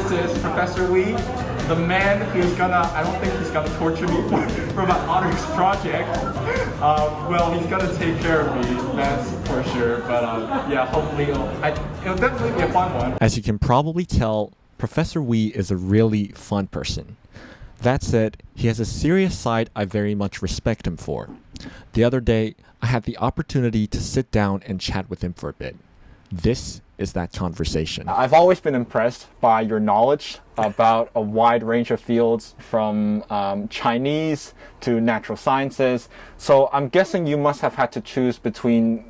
this is Professor Wee, the man who's I don't think he's gonna torture me for my honors project. Well, he's gonna take care of me, that's for sure. But yeah, hopefully it'll definitely be a fun one. As you can probably tell, Professor Wee is a really fun person. That said, he has a serious side I very much respect him for. The other day, I had the opportunity to sit down and chat with him for a bit. This is that conversation. I've always been impressed by your knowledge about a wide range of fields, from Chinese to natural sciences. So I'm guessing you must have had to choose between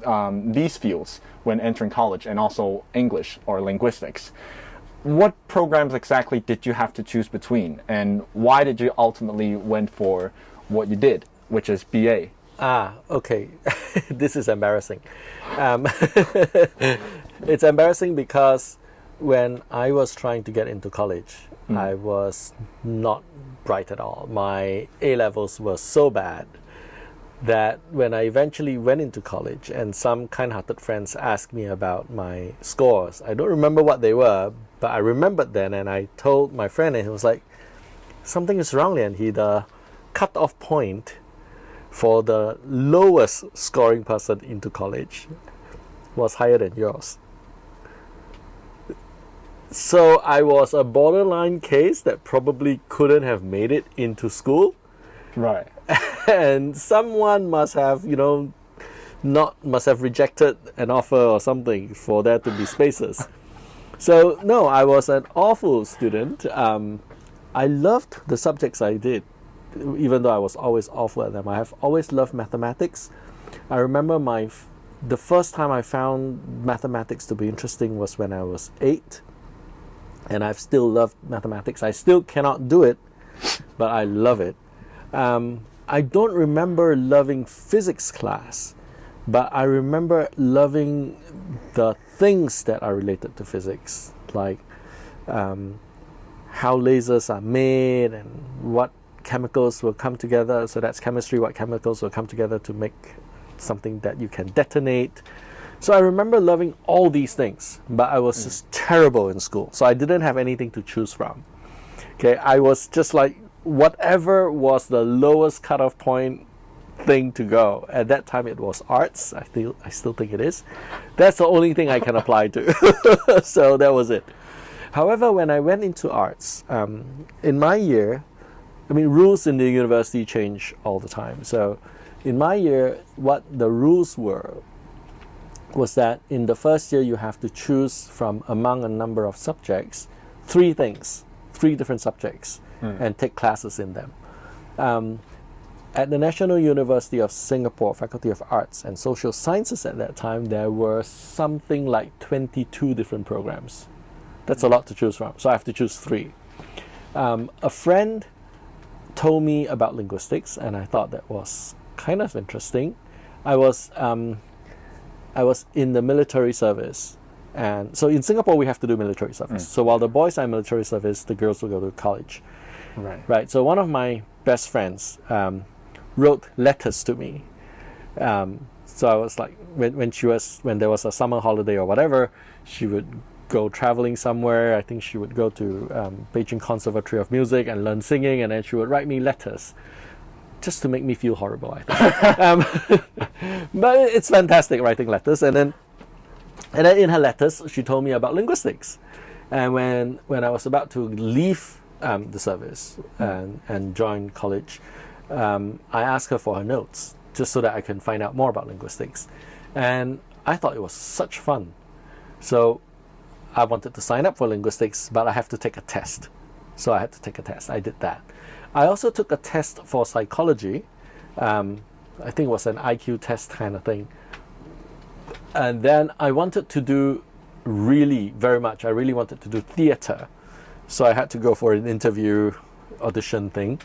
these fields when entering college, and also English or linguistics. What programs exactly did you have to choose between, and why did you ultimately went for what you did, which is BA? Okay. This is embarrassing. It's embarrassing because when I was trying to get into college, I was not bright at all. My A-levels were so bad that when I eventually went into college and some kind-hearted friends asked me about my scores, I don't remember what they were, but I remembered then, and I told my friend, and he was like, something is wrong, and the cut-off point for the lowest scoring person into college was higher than yours. So I was a borderline case that probably couldn't have made it into school. Right. And someone must have, must have rejected an offer or something for there to be spaces. So no, I was an awful student. I loved the subjects I did, even though I was always awful at them. I have always loved mathematics. I remember the first time I found mathematics to be interesting was when I was 8. And I've still loved mathematics. I still cannot do it, but I love it. I don't remember loving physics class, but I remember loving the things that are related to physics, like how lasers are made and what chemicals will come together. So that's chemistry, what chemicals will come together to make something that you can detonate. So I remember loving all these things, but I was just terrible in school. So I didn't have anything to choose from. Okay, I was just like, whatever was the lowest cutoff point thing to go. At that time it was arts. I still think it is. That's the only thing I can apply to. So that was it. However, when I went into arts, in my year, rules in the university change all the time. So in my year, what the rules was that in the first year you have to choose from among a number of subjects 3 different subjects, and take classes in them. At the National University of Singapore, Faculty of Arts and Social Sciences at that time, there were something like 22 different programs. That's a lot to choose from, so I have to choose 3. A friend told me about linguistics, and I thought that was kind of interesting. I was in the military service, and so in Singapore we have to do military service. So while the boys are in military service, the girls will go to college. Right. So one of my best friends wrote letters to me. So I was like, when there was a summer holiday or whatever, she would go traveling somewhere. I think she would go to Beijing Conservatory of Music and learn singing, and then she would write me letters just to make me feel horrible, I think. But it's fantastic writing letters. And then in her letters, she told me about linguistics. And when I was about to leave the service and join college, I asked her for her notes, just so that I can find out more about linguistics. And I thought it was such fun. So I wanted to sign up for linguistics, but I have to take a test. So I had to take a test. I did that. I also took a test for psychology. I think it was an IQ test kind of thing. And then I wanted to do I really wanted to do theatre. So I had to go for an interview audition thing.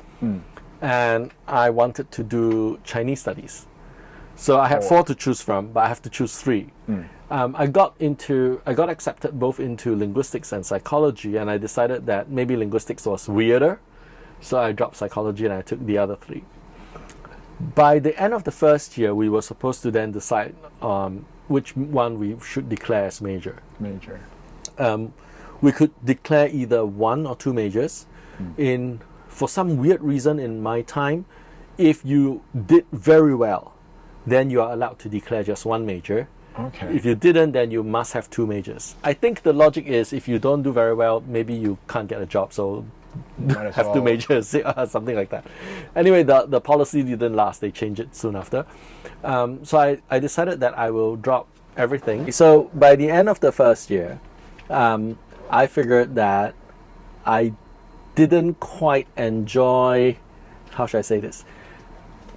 And I wanted to do Chinese studies. So I had 4 to choose from, but I have to choose 3. I got accepted both into linguistics and psychology, and I decided that maybe linguistics was weirder. So I dropped psychology and I took the other 3. By the end of the first year, we were supposed to then decide which one we should declare as major. we could declare either one or two majors. For some weird reason in my time, if you did very well, then you are allowed to declare just one major. Okay. If you didn't, then you must have two majors. I think the logic is if you don't do very well, maybe you can't get a job, so Might as have two well. majors, something like that. Anyway, the policy didn't last. They changed it soon after. So I decided that I will drop everything. So by the end of the first year, I figured that I didn't quite enjoy, how should I say this?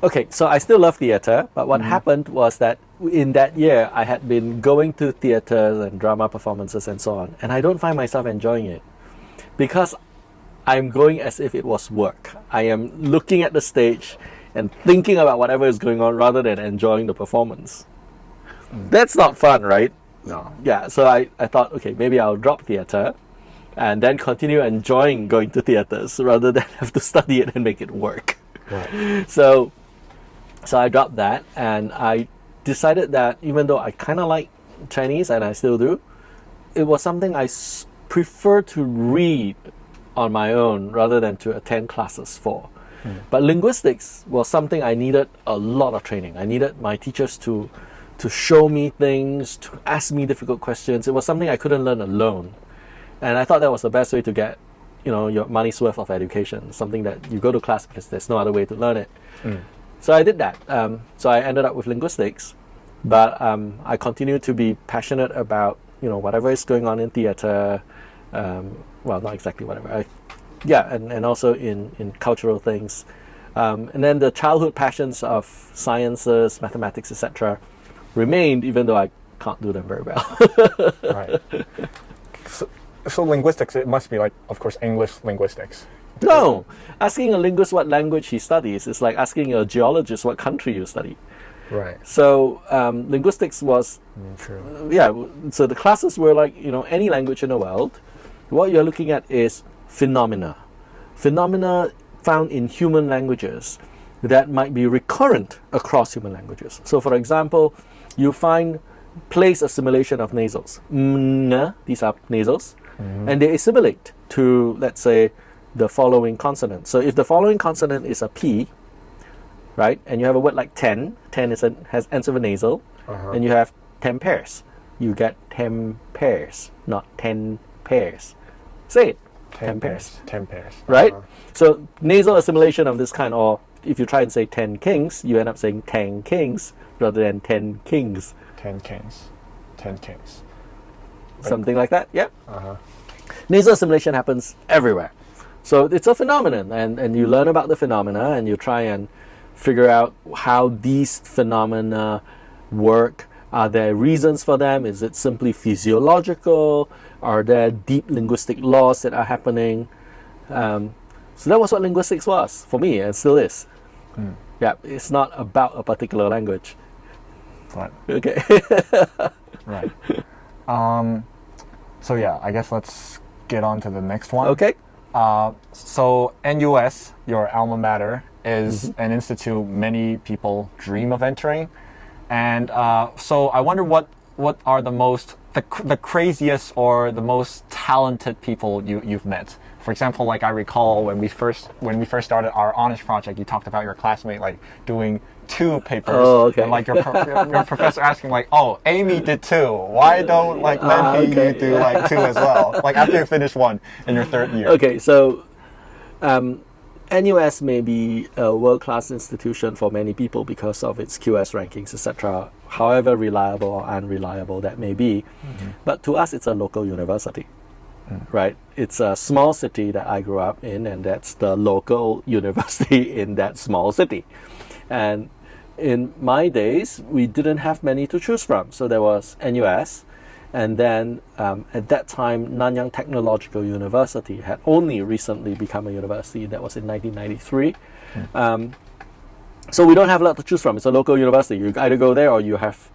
Okay, so I still love theatre, but what happened was that in that year, I had been going to theatres and drama performances and so on, and I don't find myself enjoying it because I'm going as if it was work. I am looking at the stage and thinking about whatever is going on rather than enjoying the performance. That's not fun, right? No. Yeah, so I thought, okay, maybe I'll drop theatre and then continue enjoying going to theatres rather than have to study it and make it work. Right. So I dropped that, and I decided that even though I kind of like Chinese, and I still do, it was something I prefer to read on my own rather than to attend classes for. But linguistics was something I needed a lot of training. I needed my teachers to show me things, to ask me difficult questions. It was something I couldn't learn alone. And I thought that was the best way to get, your money's worth of education, something that you go to class because there's no other way to learn it. So I did that. So I ended up with linguistics, but I continued to be passionate about, whatever is going on in theatre. Well, not exactly whatever. And also in cultural things. And then the childhood passions of sciences, mathematics, etc. remained, even though I can't do them very well. Right. So linguistics, it must be like, of course, English linguistics. No! Asking a linguist what language he studies is like asking a geologist what country you study. Right. So linguistics was, True. so the classes were like, any language in the world. What you're looking at is phenomena. Phenomena found in human languages that might be recurrent across human languages. So for example, you find place assimilation of nasals. These are nasals. And they assimilate to, let's say, the following consonant. So if the following consonant is a P, right, and you have a word like 10 has ends with a nasal, and you have 10 pairs. You get 10 pairs, not 10 pairs. Say it. 10 pairs. 10 pairs. Right? So nasal assimilation of this kind, or if you try and say 10 kings, you end up saying 10 kings rather than 10 kings. 10 kings. 10 kings. Something like that, yeah. Nasal assimilation happens everywhere. So it's a phenomenon, and you learn about the phenomena and you try and figure out how these phenomena work. Are there reasons for them? Is it simply physiological? Are there deep linguistic laws that are happening? So that was what linguistics was for me, and still is. Yeah, it's not about a particular language. Right. Okay. Right. So yeah, I guess let's get on to the next one. Okay. So NUS, your alma mater, is an institute many people dream of entering, and so I wonder what are the craziest or the most talented people you've met. For example, like I recall when we first started our honors project, you talked about your classmate like doing 2 papers. Oh, okay. And like your professor asking like, oh, Amy did 2. Why don't like you do like 2 as well? Like after you finish 1 in your 3rd year. Okay, so NUS may be a world-class institution for many people because of its QS rankings, etc. However reliable or unreliable that may be, but to us, it's a local university. Right? It's a small city that I grew up in, and that's the local university in that small city. And in my days, we didn't have many to choose from. So there was NUS, and then at that time, Nanyang Technological University had only recently become a university. That was in 1993. So we don't have a lot to choose from. It's a local university. You either go there or you have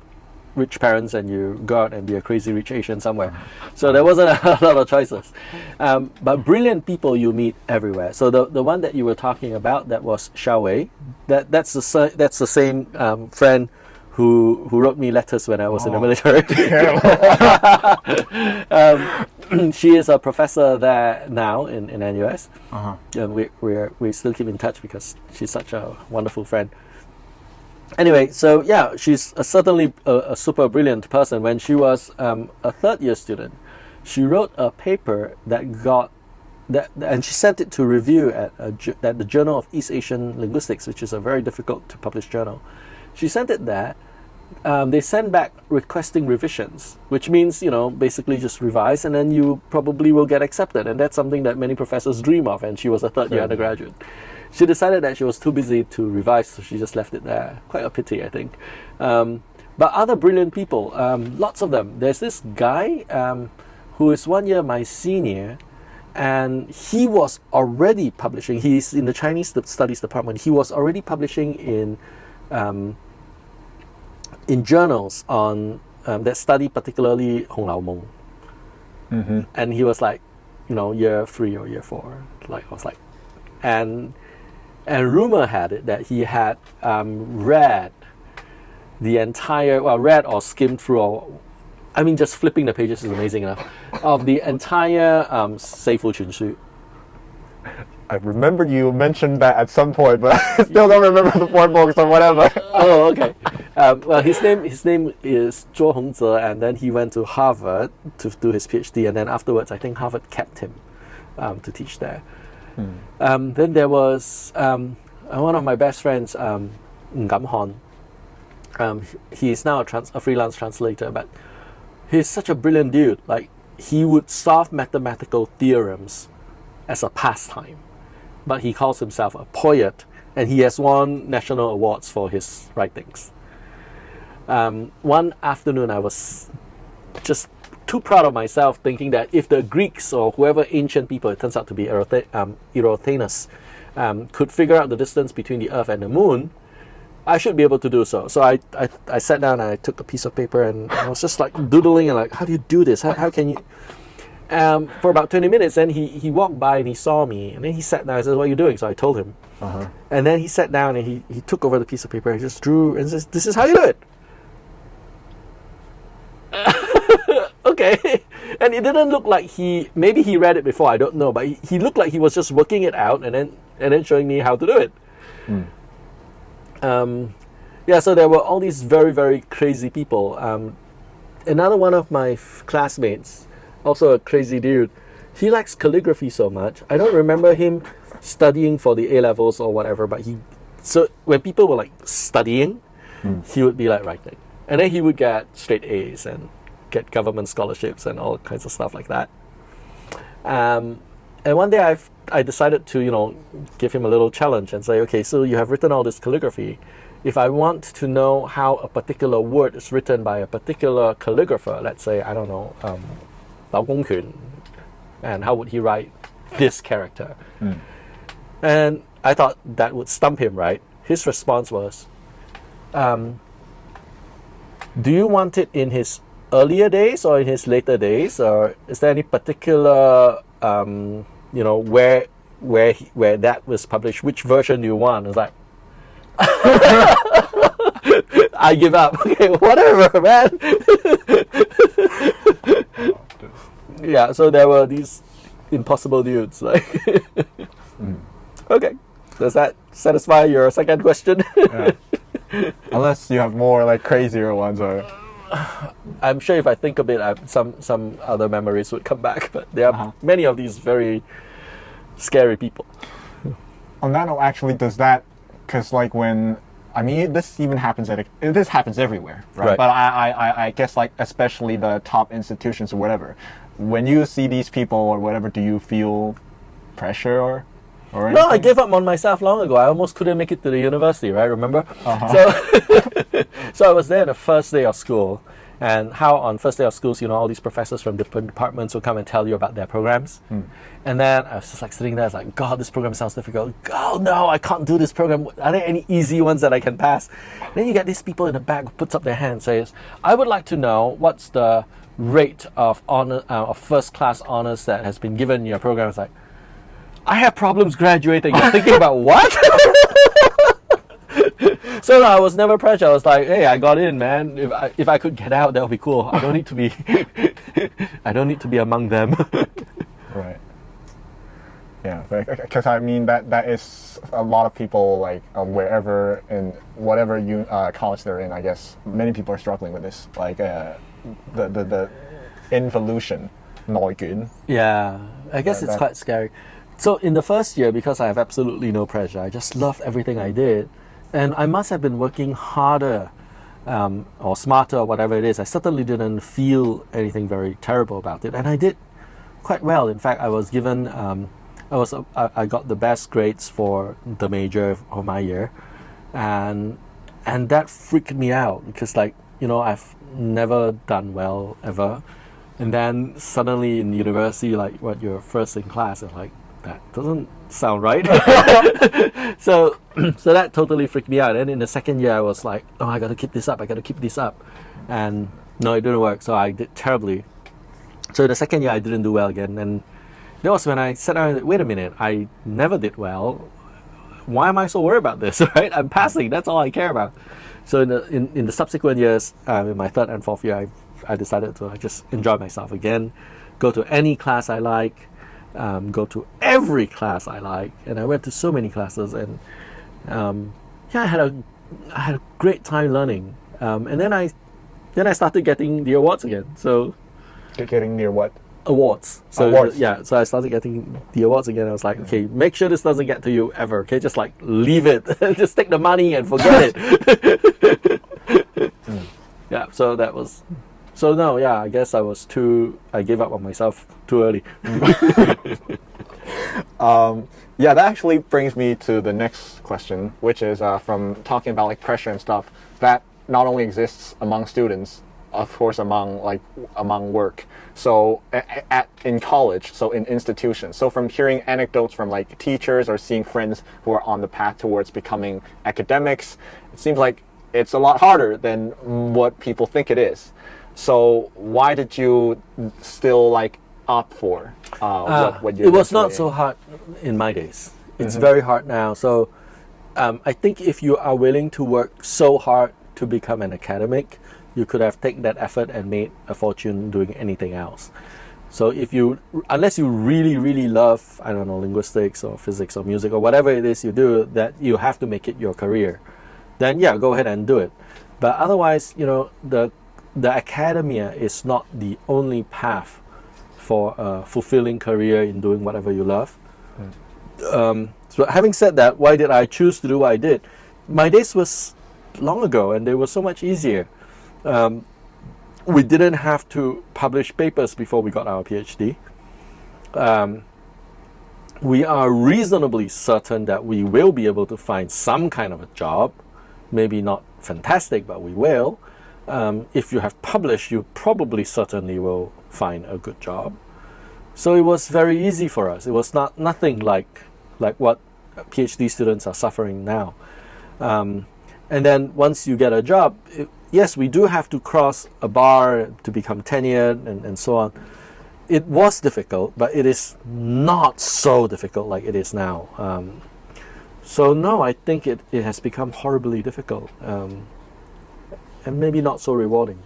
rich parents and you go out and be a crazy rich Asian somewhere. So there wasn't a lot of choices. But brilliant people you meet everywhere. So the one that you were talking about, that was Xiao Wei. That's the same friend who wrote me letters when I was in the military. she is a professor there now in NUS. Uh-huh. And we still keep in touch because she's such a wonderful friend. Anyway, so yeah, she's certainly a super brilliant person. When she was a third-year student, she wrote a paper and she sent it to review at the Journal of East Asian Linguistics, which is a very difficult to publish journal. She sent it there. They sent back requesting revisions, which means, basically just revise and then you probably will get accepted. And that's something that many professors dream of, and she was a third-year undergraduate. She decided that she was too busy to revise, so she just left it there. Quite a pity, I think. But other brilliant people, lots of them. There's this guy who is 1 year my senior, and he was already publishing. He's in the Chinese Studies department. He was already publishing in journals on that study particularly Hong Lao Mong. Mm-hmm. And he was like, year 3 or year 4. Like I was like, and rumor had it that he had read the entire, read or skimmed through, just flipping the pages is amazing enough, of the entire Seifu Chunshu. I remember you mentioned that at some point, but I still don't remember the 4 books or whatever. Oh, okay. His name is Zhuo Hongze, and then he went to Harvard to do his PhD, and then afterwards, I think Harvard kept him to teach there. Then there was one of my best friends, Ngam Hon. He's now a freelance translator, but he's such a brilliant dude. Like, he would solve mathematical theorems as a pastime, but he calls himself a poet, and he has won national awards for his writings. One afternoon, I was just too proud of myself, thinking that if the Greeks or whoever ancient people, it turns out to be Eratosthenes, could figure out the distance between the Earth and the Moon, I should be able to do so. So I sat down and I took a piece of paper and I was just like doodling and like, how do you do this? How can you? For about 20 minutes, then he walked by and he saw me, and then he sat down and said, "What are you doing?" So I told him. Uh-huh. And then he sat down and he took over the piece of paper and just drew and says, "This is how you do it." Okay. And it didn't look like maybe he read it before, I don't know, but he looked like he was just working it out and then showing me how to do it. So there were all these very, very crazy people. Another one of my classmates, also a crazy dude, he likes calligraphy so much. I don't remember him studying for the A-levels or whatever, but so when people were like studying, he would be like writing. And then he would get straight A's and get government scholarships and all kinds of stuff like that. And one day I decided to, give him a little challenge and say, okay, so you have written all this calligraphy. If I want to know how a particular word is written by a particular calligrapher, let's say, I don't know, Lao Gongkun, and how would he write this character? And I thought that would stump him, right? His response was, do you want it in his earlier days or in his later days, or is there any particular where that was published? Which version do you want? I was like, I give up. Okay, whatever, man. Yeah, so there were these impossible dudes. Like, okay, does that satisfy your second question? Yeah. Unless you have more like crazier ones, or I'm sure if I think a bit, some other memories would come back. But there are many of these very scary people. on that note, actually, does that, because like when, this even happens this happens everywhere, right? But I guess like especially the top institutions or whatever, when you see these people or whatever, do you feel pressure or anything? No, I gave up on myself long ago. I almost couldn't make it to the university, right? Remember? So I was there the first day of school, and how on first day of schools, all these professors from different departments will come and tell you about their programs. And then I was just like sitting there, I was like, God, this program sounds difficult. Oh no, I can't do this program. Are there any easy ones that I can pass? Then you get these people in the back who puts up their hand and says, I would like to know what's the rate of honor, of first class honors that has been given in your program. It's like, I have problems graduating. You're thinking about what? So no, I was never pressured. I was like, hey, I got in, man. If I could get out, that would be cool. I don't need to be I don't need to be among them. Right. Yeah, because I mean that is a lot of people like wherever in whatever college they're in. I guess many people are struggling with this, like the involution, 內卷. Yeah, I guess it's quite scary. So in the first year, because I have absolutely no pressure, I just loved everything I did, and I must have been working harder or smarter or whatever it is. I certainly didn't feel anything very terrible about it, and I did quite well. In fact, I was given I got the best grades for the major of my year, and that freaked me out because, like, you know, I've never done well ever, and then suddenly in university, like, what, you're first in class, and like, that doesn't sound right. so that totally freaked me out. And in the second year, I was like, oh, I got to keep this up, and no, it didn't work. So I did terribly. So the second year, I didn't do well again, and that was when I sat down and said, wait a minute, I never did well. Why am I so worried about this, right? I'm passing, that's all I care about. So in the subsequent years, in my third and fourth year, I decided to just enjoy myself again, go to any class I like, go to every class I like, and I went to so many classes, and I had a great time learning. And then I started getting the awards again. So getting near what? Awards. So awards. Yeah, so I started getting the awards again. I was like, okay, make sure this doesn't get to you ever. Okay, just like leave it. Just take the money and forget it. Yeah. So that was. So no, yeah, I guess I gave up on myself too early. Yeah, that actually brings me to the next question, which is from talking about like pressure and stuff that not only exists among students, of course, among work. So in college, so in institutions. So from hearing anecdotes from like teachers or seeing friends who are on the path towards becoming academics, it seems like it's a lot harder than what people think it is. So why did you still like opt for what you're It was not doing? so hard in my days. It's very hard now. So I think if you are willing to work so hard to become an academic, you could have taken that effort and made a fortune doing anything else. So unless you really, really love, I don't know, linguistics or physics or music or whatever it is you do, that you have to make it your career, then yeah, go ahead and do it. But otherwise, you know, the academia is not the only path for a fulfilling career in doing whatever you love. So having said that, why did I choose to do what I did? My days was long ago, and they were so much easier. We didn't have to publish papers before we got our PhD. We are reasonably certain that we will be able to find some kind of a job. Maybe not fantastic, but we will. If you have published, you probably certainly will find a good job. So it was very easy for us. It was nothing like what PhD students are suffering now. And then once you get a job, yes, we do have to cross a bar to become tenured and so on. It was difficult, but it is not so difficult like it is now. So no, I think it has become horribly difficult, and maybe not so rewarding.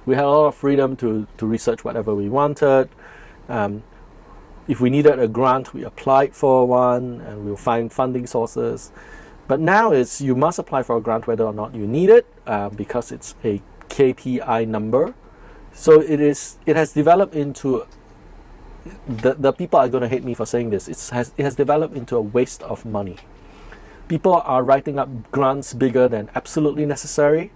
We had a lot of freedom to research whatever we wanted. If we needed a grant, we applied for one, and we'll find funding sources. But now you must apply for a grant whether or not you need it, because it's a KPI number. So it has developed into, the people are going to hate me for saying this, it has developed into a waste of money. People are writing up grants bigger than absolutely necessary.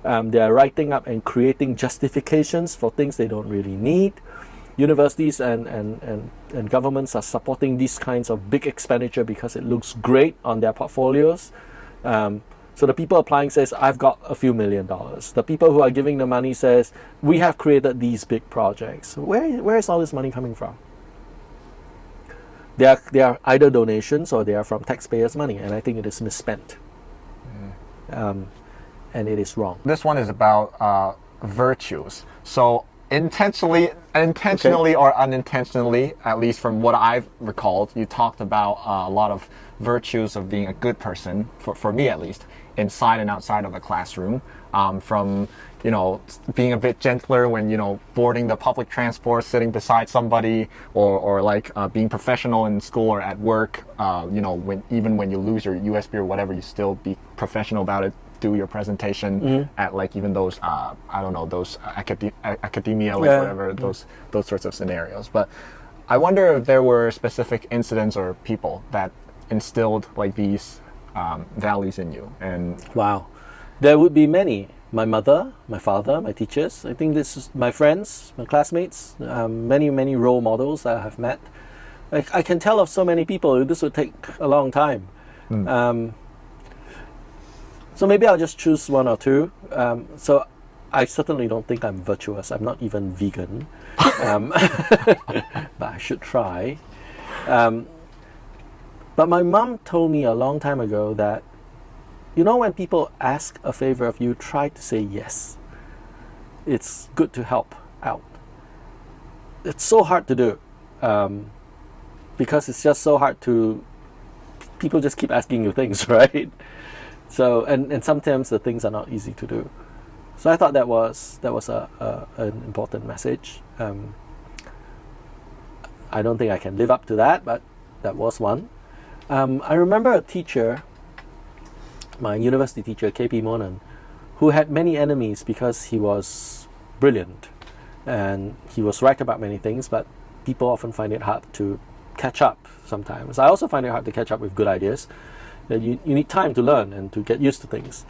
They are writing up and creating justifications for things they don't really need. Universities and governments are supporting these kinds of big expenditure because it looks great on their portfolios. So the people applying says, I've got a few $1 million. The people who are giving the money says, we have created these big projects. Where is all this money coming from? They are either donations or they are from taxpayers' money, and I think it is misspent. And it is wrong. This one is about virtues. So intentionally or unintentionally, at least from what I've recalled, you talked about a lot of virtues of being a good person, for me at least. inside and outside of the classroom, from being a bit gentler when boarding the public transport, sitting beside somebody, or like being professional in school or at work. When you lose your USB or whatever, you still be professional about it. Do your presentation at like even those those academia, like whatever, those sorts of scenarios. But I wonder if there were specific incidents or people that instilled like these values in you. And wow, there would be many. My mother, my father, my teachers. I think this is my friends, my classmates, many role models that I have met. I can tell of so many people. This would take a long time. So maybe I'll just choose one or two. So I certainly don't think I'm virtuous. I'm not even vegan. But I should try. But my mom told me a long time ago that, when people ask a favor of you, try to say yes. It's good to help out. It's so hard to do. Because it's just so hard to... People just keep asking you things, right? So, and sometimes the things are not easy to do. So I thought that was an important message. I don't think I can live up to that, but that was one. I remember a teacher, my university teacher, K.P. Monan, who had many enemies because he was brilliant and he was right about many things, but people often find it hard to catch up sometimes. I also find it hard to catch up with good ideas. You need time to learn and to get used to things.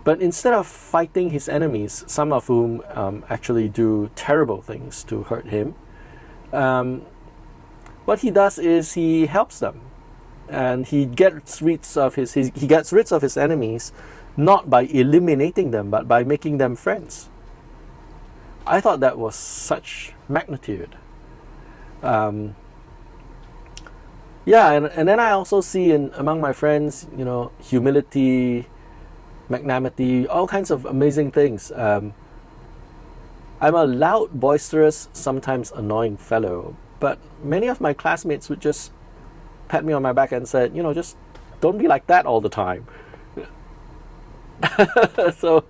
But instead of fighting his enemies, some of whom actually do terrible things to hurt him, what he does is he helps them. And he gets rid of his enemies, not by eliminating them, but by making them friends. I thought that was such magnitude. And then I also see among my friends, humility, magnanimity, all kinds of amazing things. I'm a loud, boisterous, sometimes annoying fellow, but many of my classmates would just pat me on my back and said, just don't be like that all the time. So,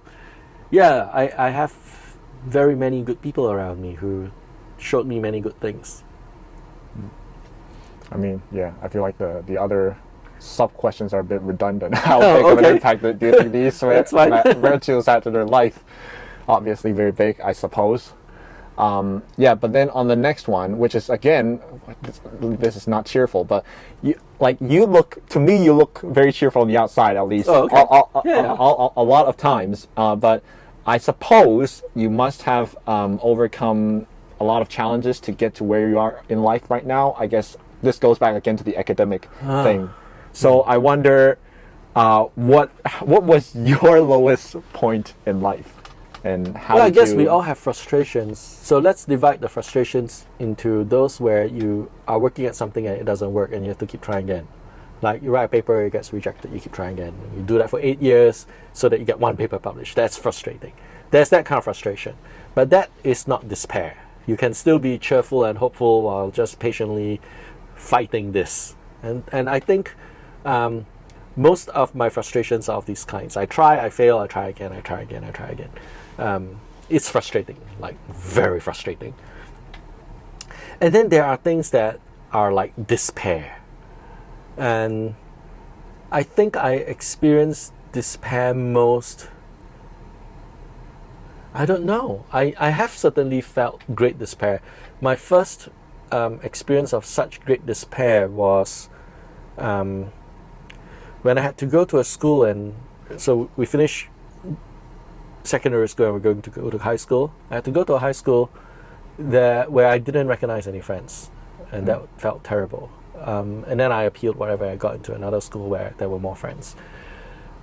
yeah, I have very many good people around me who showed me many good things. I mean, yeah, I feel like the other sub-questions are a bit redundant. How big of an impact do you think these virtues had to their life? Obviously very big, I suppose. But then on the next one, which is, again, this is not cheerful, but you look very cheerful on the outside, at least, a lot of times. But I suppose you must have overcome a lot of challenges to get to where you are in life right now. I guess this goes back again to the academic thing. So I wonder, what was your lowest point in life? And how I guess we all have frustrations. So let's divide the frustrations into those where you are working at something and it doesn't work and you have to keep trying again. Like you write a paper, it gets rejected, you keep trying again. You do that for 8 years so that you get one paper published. That's frustrating. There's that kind of frustration. But that is not despair. You can still be cheerful and hopeful while just patiently fighting this. And I think most of my frustrations are of these kinds. I try, I fail, I try again, I try again, I try again. It's frustrating, like very frustrating. And then there are things that are like despair. And I think I experienced despair most. I don't know. I have certainly felt great despair. My first experience of such great despair was when I had to go to a school, and so we finished secondary school and we're going to go to high school. I had to go to a high school where I didn't recognize any friends, and that felt terrible. And then I appealed whatever. I got into another school where there were more friends.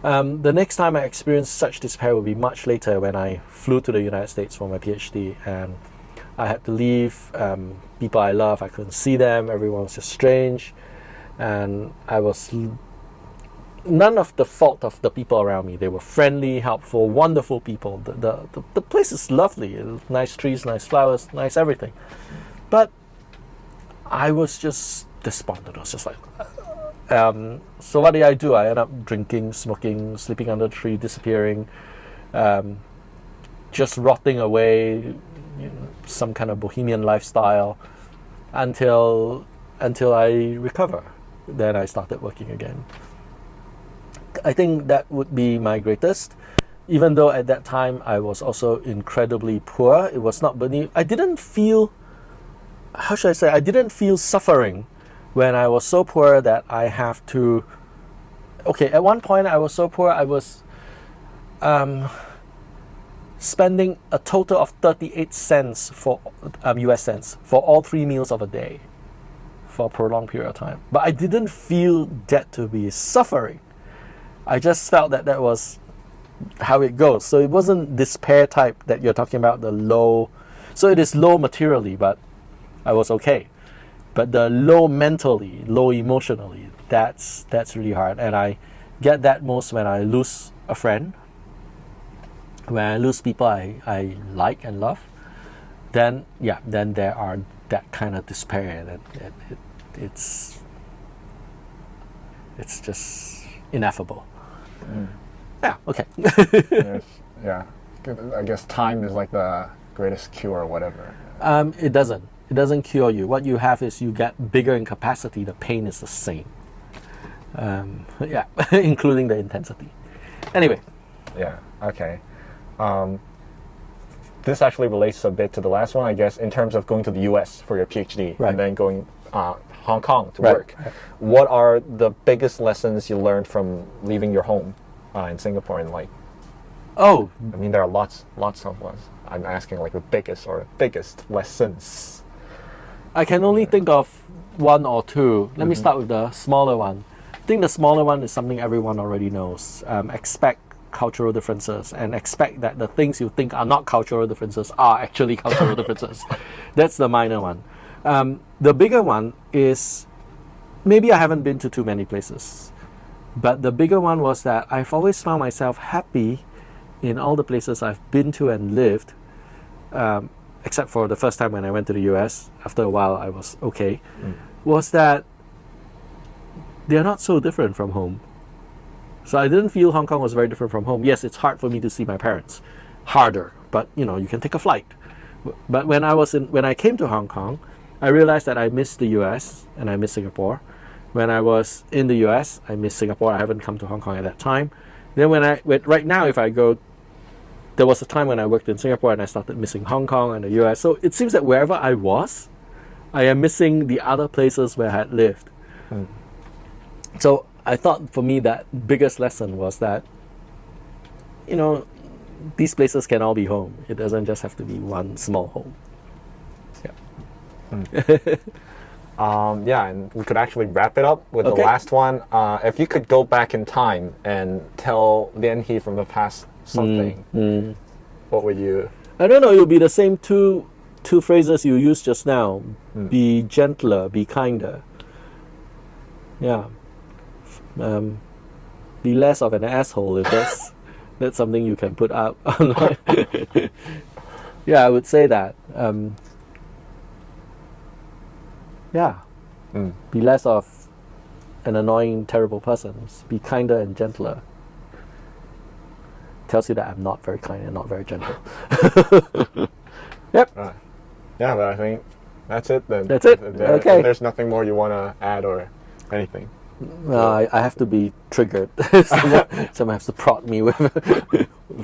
The next time I experienced such despair would be much later, when I flew to the United States for my PhD, and I had to leave people I love. I couldn't see them. Everyone was just strange, and I was none of the fault of the people around me. They were friendly, helpful, wonderful people. The place is lovely. Nice trees, nice flowers, nice everything. But I was just despondent. I was just like, So what did I do? I ended up drinking, smoking, sleeping under a tree, disappearing, just rotting away, some kind of bohemian lifestyle until I recover. Then I started working again. I think that would be my greatest. Even though at that time I was also incredibly poor, it was not beneath. I didn't feel, how should I say, I didn't feel suffering when I was so poor that I have to. Okay, at one point I was so poor I was spending a total of 38 cents for US cents for all 3 meals of a day for a prolonged period of time. But I didn't feel that to be suffering. I just felt that that was how it goes. So it wasn't despair type that you're talking about, the low. So it is low materially, but I was okay. But the low mentally, low emotionally, that's really hard. And I get that most when I lose a friend, when I lose people I like and love. Then there are that kind of despair that it's just ineffable. Yeah, okay. Yes, yeah. I guess time is like the greatest cure or whatever. It doesn't cure you. What you have is you get bigger in capacity. The pain is the same. Including the intensity. Anyway. Yeah, okay. This actually relates a bit to the last one, I guess, in terms of going to the US for your PhD and then going Hong Kong to work. Right. What are the biggest lessons you learned from leaving your home in Singapore and like? Oh, I mean, there are lots of ones. I'm asking like the biggest lessons. I can only think of one or two. Let me start with the smaller one. I think the smaller one is something everyone already knows. Expect cultural differences and expect that the things you think are not cultural differences are actually cultural differences. That's the minor one. The bigger one is, maybe I haven't been to too many places, but the bigger one was that I've always found myself happy in all the places I've been to and lived, except for the first time when I went to the US. After a while I was okay. Was that they're not so different from home. So I didn't feel Hong Kong was very different from home. Yes, it's hard for me to see my parents. Harder, but you can take a flight. But when I came to Hong Kong, I realized that I missed the US and I missed Singapore. When I was in the US, I missed Singapore. I haven't come to Hong Kong at that time. Then right now, if I go, there was a time when I worked in Singapore and I started missing Hong Kong and the US. So it seems that wherever I was, I am missing the other places where I had lived. So I thought for me that biggest lesson was that, these places can all be home. It doesn't just have to be one small home. And we could actually wrap it up with the last one. If you could go back in time and tell Lian He from the past something, what would you? I don't know. It would be the same two phrases you used just now. Be gentler, be kinder. Yeah. Be less of an asshole if that's something you can put out online. Yeah, I would say that. Be less of an annoying, terrible person. Be kinder and gentler. Tells you that I'm not very kind and not very gentle. Yep. Yeah, but I think that's it then. That's it. Okay. There's nothing more you want to add or anything. I have to be triggered. Someone has to prod me with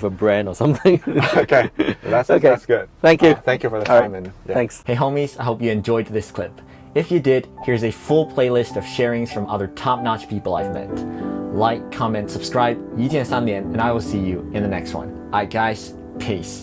a brand or something. Okay, that's good. Thank you. Thank you for the time. Right. And Thanks. Hey homies, I hope you enjoyed this clip. If you did, here's a full playlist of sharings from other top-notch people I've met. Like, comment, subscribe, 一键3连, and I will see you in the next one. Alright guys, peace.